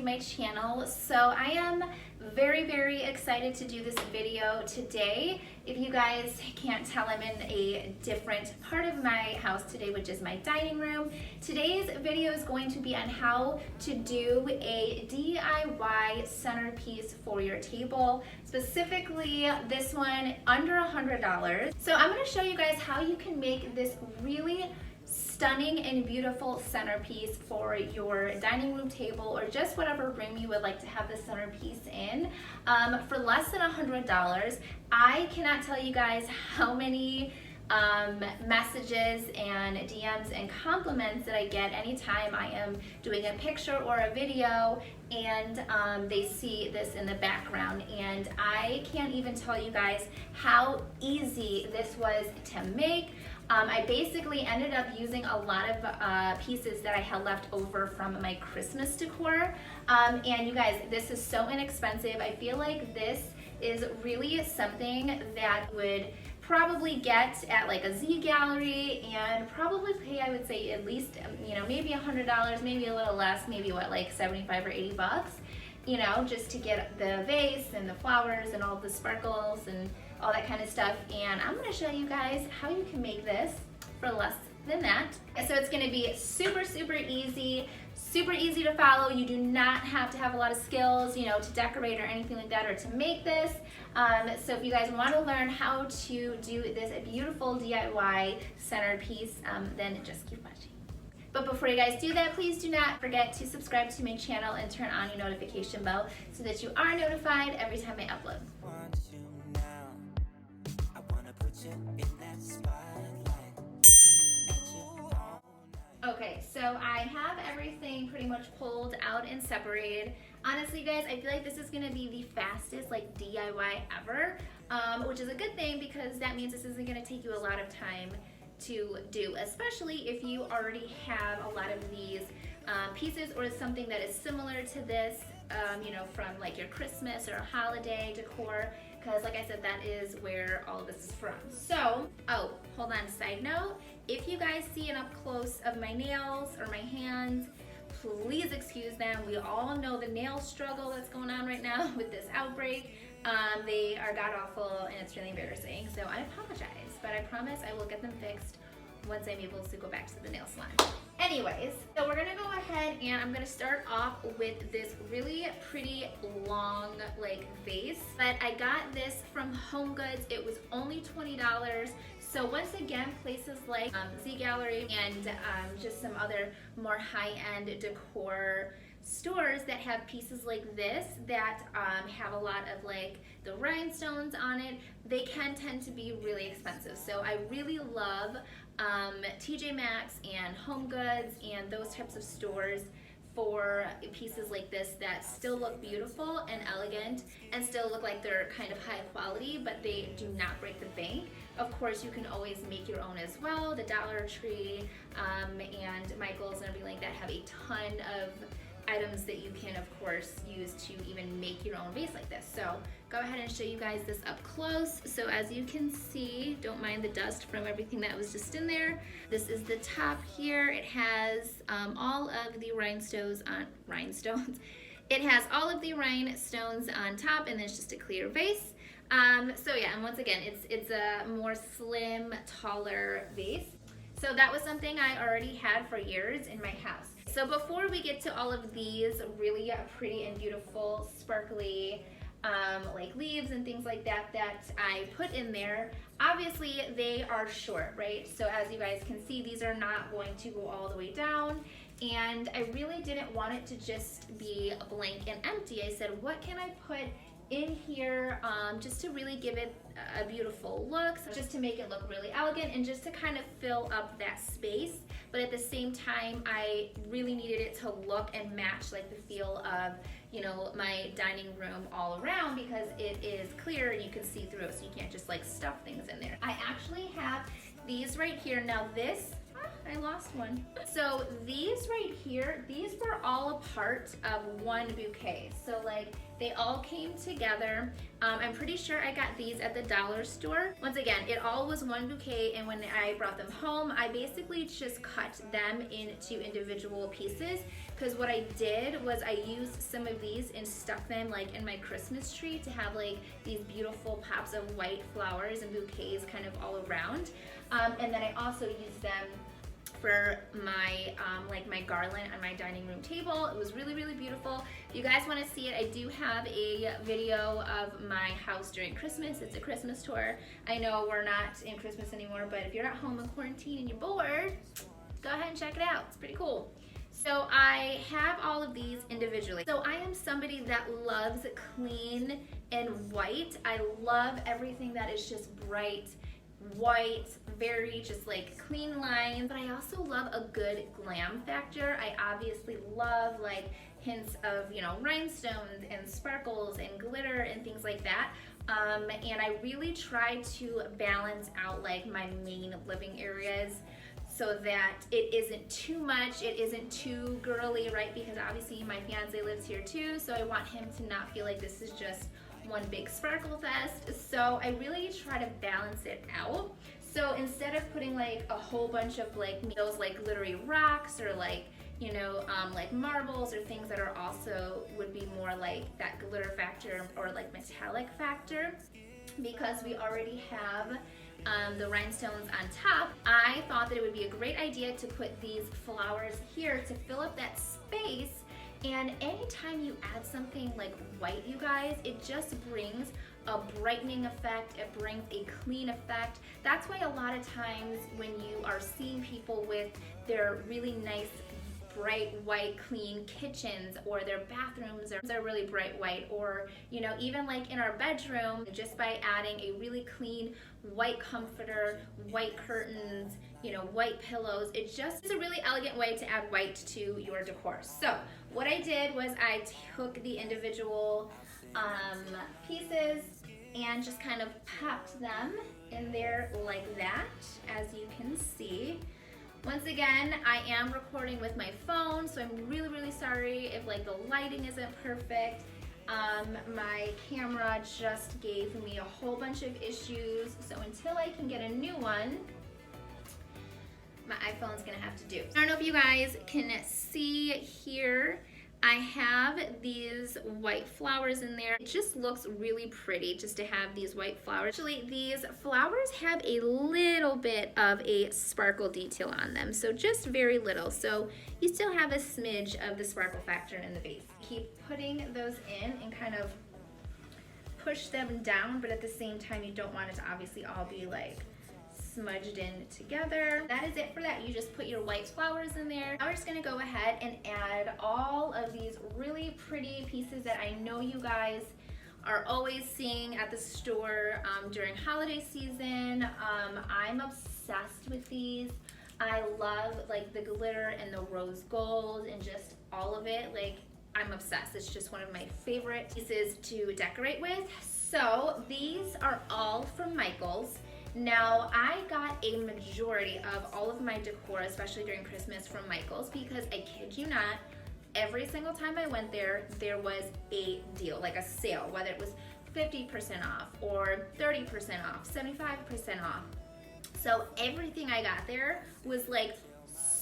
my channel. So I am very excited to do this video today. If you guys can't tell, I'm in a different part of my house today, which is my dining room. Today's video is going to be on how to do a DIY centerpiece for your table, specifically this one under $100. So I'm going to show you guys how you can make this really stunning and beautiful centerpiece for your dining room table, or just whatever room you would like to have the centerpiece in, for less than $100. I cannot tell you guys how many messages and DMs and compliments that I get anytime I am doing a picture or a video and they see this in the background. And I can't even tell you guys how easy this was to make. I basically ended up using a lot of pieces that I had left over from my Christmas decor. And you guys, this is so inexpensive. I feel like this is really something that would probably get at like a Z gallery and probably pay, I would say, at least, maybe $100, maybe a little less, maybe what, like 75 or 80 bucks, just to get the vase and the flowers and all the sparkles and all that kind of stuff. And I'm going to show you guys how you can make this for less than that. So it's going to be super easy, super easy to follow. You do not have to have a lot of skills, to decorate or anything like that, or to make this. So if you guys want to learn how to do this beautiful DIY centerpiece, then just keep watching. But before you guys do that, please do not forget to subscribe to my channel and turn on your notification bell so that you are notified every time I upload. Okay, so I have everything pretty much pulled out and separated. Honestly, guys, I feel like this is gonna be the fastest DIY ever, which is a good thing because that means this isn't gonna take you a lot of time to do, especially if you already have a lot of these pieces or something that is similar to this, from your Christmas or a holiday decor, because like I said, that is where all of this is from. So, oh, hold on, side note, if you guys see an up close of my nails or my hands, please excuse them. We all know the nail struggle that's going on right now with this outbreak. They are god awful and it's really embarrassing. So I apologize, but I promise I will get them fixed once I'm able to go back to the nail salon. Anyways, so we're gonna go ahead and I'm gonna start off with this really pretty long vase. But I got this from Home Goods. It was only $20. So once again, places like Z Gallery and just some other more high-end decor stores that have pieces like this that have a lot of the rhinestones on it, they can tend to be really expensive. So I really love TJ Maxx and Home Goods and those types of stores for pieces like this that still look beautiful and elegant and still look like they're kind of high quality, but they do not break the bank. Of course, you can always make your own as well. The Dollar Tree and Michael's and everything like that have a ton of items that you can, of course, use to even make your own vase like this. So go ahead and show you guys this up close. So as you can see, don't mind the dust from everything that was just in there. This is the top here. It has all of the rhinestones. It has all of the rhinestones on top, and then it's just a clear vase. So yeah, and once again, it's a more slim, taller vase. So that was something I already had for years in my house. So before we get to all of these really pretty and beautiful sparkly leaves and things like that that I put in there, obviously they are short, right? So as you guys can see, these are not going to go all the way down. And I really didn't want it to just be blank and empty. I said, what can I put in here just to really give it a beautiful look, so just to make it look really elegant and just to kind of fill up that space. But at the same time, I really needed it to look and match the feel of my dining room all around, because it is clear and you can see through it, so you can't just stuff things in there. I actually have these right here. Now this, I lost one. So these right here, these were all a part of one bouquet. So They all came together. I'm pretty sure I got these at the dollar store. Once again, it all was one bouquet, and when I brought them home, I basically just cut them into individual pieces, because what I did was I used some of these and stuck them like in my Christmas tree to have like these beautiful pops of white flowers and bouquets kind of all around. And then I also used them for my like my garland on my dining room table. It was really, really beautiful. If you guys want to see it, I do have a video of my house during Christmas. It's a Christmas tour. I know we're not in Christmas anymore, but if you're at home in quarantine and you're bored, go ahead and check it out. It's pretty cool. So I have all of these individually. So I am somebody that loves clean and white. I love everything that is just bright white, very just like clean lines, but I also love a good glam factor. I obviously love like hints of, you know, rhinestones and sparkles and glitter and things like that. And I really try to balance out like my main living areas so that it isn't too much, it isn't too girly, right? Because obviously my fiance lives here too, so I want him to not feel like this is just one big sparkle fest. So I really try to balance it out. So instead of putting like a whole bunch of like those like glittery rocks or like, you know, like marbles or things that are also would be more like that glitter factor or like metallic factor, because we already have the rhinestones on top, I thought that it would be a great idea to put these flowers here to fill up that space. And anytime you add something like white, you guys, it just brings a brightening effect, it brings a clean effect. That's why a lot of times when you are seeing people with their really nice bright white clean kitchens, or their bathrooms are really bright white, or you know, even like in our bedroom, just by adding a really clean white comforter, white curtains, you know, white pillows, it just is a really elegant way to add white to your decor. So what I did was I took the individual pieces and just kind of popped them in there like that, as you can see. Once again, I am recording with my phone, so I'm really, really sorry if like the lighting isn't perfect. My camera just gave me a whole bunch of issues, so until I can get a new one, my iPhone's gonna have to do. I don't know if you guys can see here, I have these white flowers in there. It just looks really pretty just to have these white flowers. Actually, these flowers have a little bit of a sparkle detail on them, so just very little. So you still have a smidge of the sparkle factor in the vase. Keep putting those in and kind of push them down, but at the same time, you don't want it to obviously all be like smudged in together. That is it for that. You just put your white flowers in there. Now we're just gonna go ahead and add all of these really pretty pieces that I know you guys are always seeing at the store during holiday season. I'm obsessed with these. I love like the glitter and the rose gold and just all of it. Like, I'm obsessed. It's just one of my favorite pieces to decorate with. So these are all from Michael's. Now, I got a majority of all of my decor, especially during Christmas, from Michael's, because I kid you not, every single time I went there, there was a deal, like a sale, whether it was 50% off or 30% off, 75% off. So everything I got there was like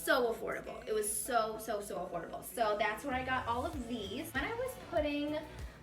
so affordable. It was so affordable. So that's where I got all of these. When I was putting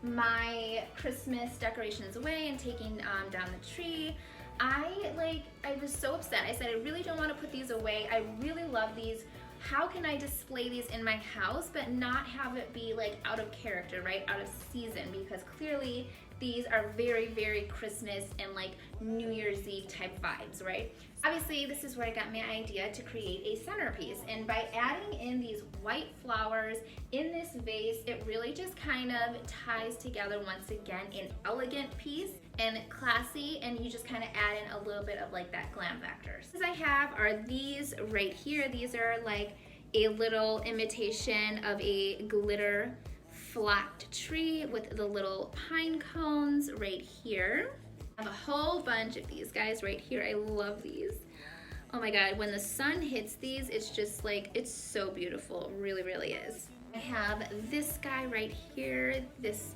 my Christmas decorations away and taking down the tree, I was so upset. I said, I really don't want to put these away. I really love these. How can I display these in my house but not have it be like out of character, right? Out of season, because clearly these are very, very Christmas and like New Year's Eve type vibes, right? Obviously, this is where I got my idea to create a centerpiece. And by adding in these white flowers in this vase, it really just kind of ties together once again an elegant piece and classy, and you just kind of add in a little bit of like that glam factor. What I have are these right here. These are like a little imitation of a glitter flocked tree with the little pine cones right here. I have a whole bunch of these guys right here. I love these. Oh my God, when the sun hits these, it's just like, it's so beautiful. It really, really is. I have this guy right here, this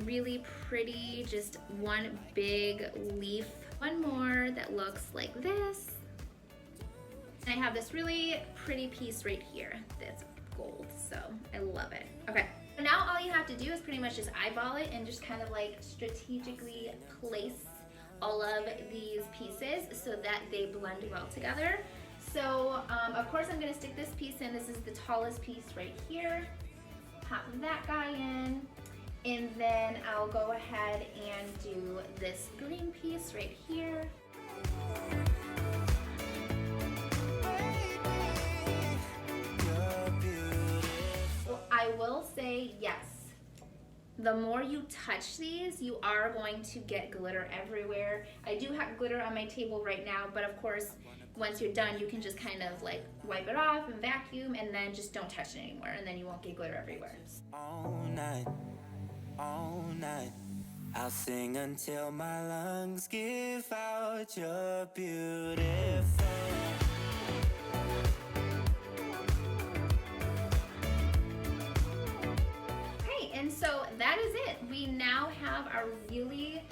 really pretty, just one big leaf. One more that looks like this. And I have this really pretty piece right here that's gold, so I love it. Okay, so now all you have to do is pretty much just eyeball it and just kind of like strategically place all of these pieces so that they blend well together. So of course I'm gonna stick this piece in. This is the tallest piece right here. Pop that guy in, and then I'll go ahead and do this green piece right here. Well, I will say yes. The more you touch these, you are going to get glitter everywhere. I do have glitter on my table right now, but of course, once you're done, you can just kind of like wipe it off and vacuum, and then just don't touch it anymore, and then you won't get glitter everywhere. All night, I'll sing until my lungs give out. You're beautiful. And so that is it. We now have our really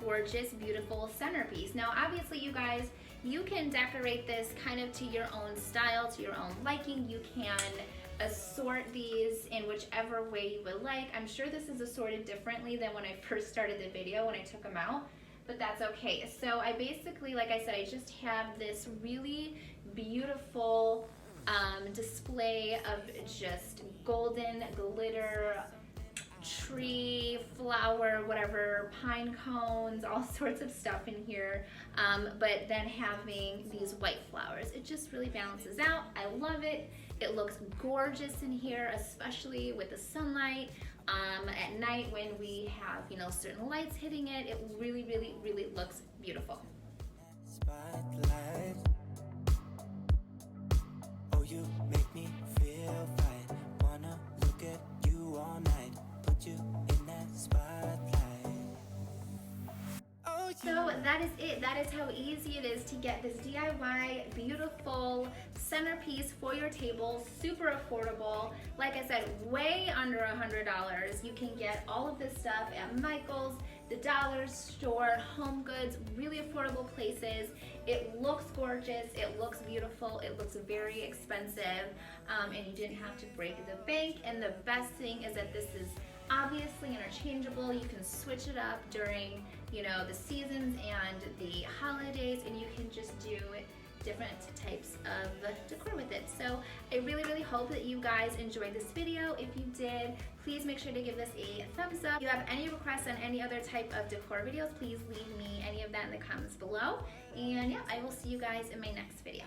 gorgeous, beautiful centerpiece. Now, obviously, you guys, you can decorate this kind of to your own style, to your own liking. You can assort these in whichever way you would like. I'm sure this is assorted differently than when I first started the video, when I took them out, but that's okay. So I basically, like I said, I just have this really beautiful display of just golden glitter, tree, flower, whatever, pine cones, all sorts of stuff in here, but then having these white flowers. It just really balances out. I love it. It looks gorgeous in here, especially with the sunlight. At night when we have, you know, certain lights hitting it, it really looks beautiful. Spotlight. Oh, you make me feel right. Wanna look at you all night. Put you in that spotlight. Oh, so that is it. That is how easy it is to get this DIY beautiful centerpiece for your table. Super affordable. Like I said, way under $100. You can get all of this stuff at Michael's, the dollar store, Home Goods, really affordable places. It looks gorgeous, it looks beautiful, it looks very expensive, and you didn't have to break the bank. And the best thing is that this is obviously interchangeable. You can switch it up during, you know, the seasons and the holidays, and you can just do different types of decor with it. So I really hope that you guys enjoyed this video. If you did, please make sure to give this a thumbs up. If you have any requests on any other type of decor videos, please leave me any of that in the comments below. And yeah, I will see you guys in my next video.